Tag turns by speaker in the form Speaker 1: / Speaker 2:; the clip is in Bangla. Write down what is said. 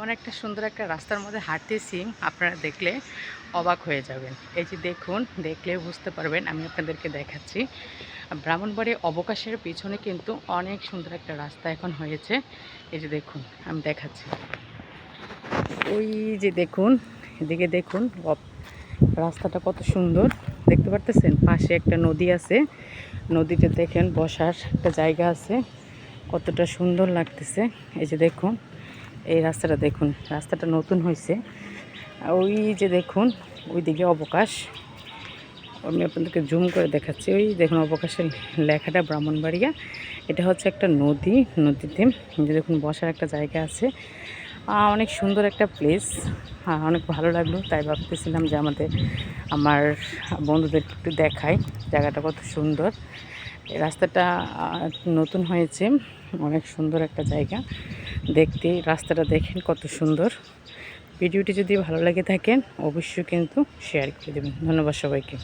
Speaker 1: এমন একটা সুন্দর একটা রাস্তার মধ্যে হাঁটতেছি, আপনারা দেখলে অবাক হয়ে যাবেন। এই যে দেখুন, দেখলে বুঝতে পারবেন। আমি আপনাদেরকে দেখাচ্ছি। ব্রাহ্মণবাড়ি অবকাশের পিছনে কিন্তু অনেক সুন্দর একটা রাস্তা এখন হয়েছে। এই যে দেখুন, আমি দেখাচ্ছি। ওই যে দেখুন, এদিকে দেখুন, রাস্তাটা কত সুন্দর দেখতে পারতেছেন। পাশে একটা নদী আছে, নদীতে দেখেন বসার একটা জায়গা আছে, কতটা সুন্দর লাগতেছে। এই যে দেখুন, এই রাস্তাটা দেখুন, রাস্তাটা নতুন হয়েছে। ওই যে দেখুন, ওই দিকে অবকাশ, আমি আপনাদেরকে জুম করে দেখাচ্ছি। ওই দেখুন অবকাশের লেখাটা ব্রাহ্মণবাড়িয়া। এটা হচ্ছে একটা নদী, নদীতে যে দেখুন বসার একটা জায়গা আছে। অনেক সুন্দর একটা প্লেস, অনেক ভালো লাগলো। তাই ভাবতেছিলাম যে আমার বন্ধুদেরকে একটু দেখাই জায়গাটা কত সুন্দর। এই রাস্তাটা নতুন হয়েছে, অনেক সুন্দর একটা জায়গা দেখতে। রাস্তাটা দেখেন কত সুন্দর। ভিডিওটি যদি ভালো লাগে থাকেন অবশ্যই কিন্তু শেয়ার করে দেবেন। ধন্যবাদ সবাইকে।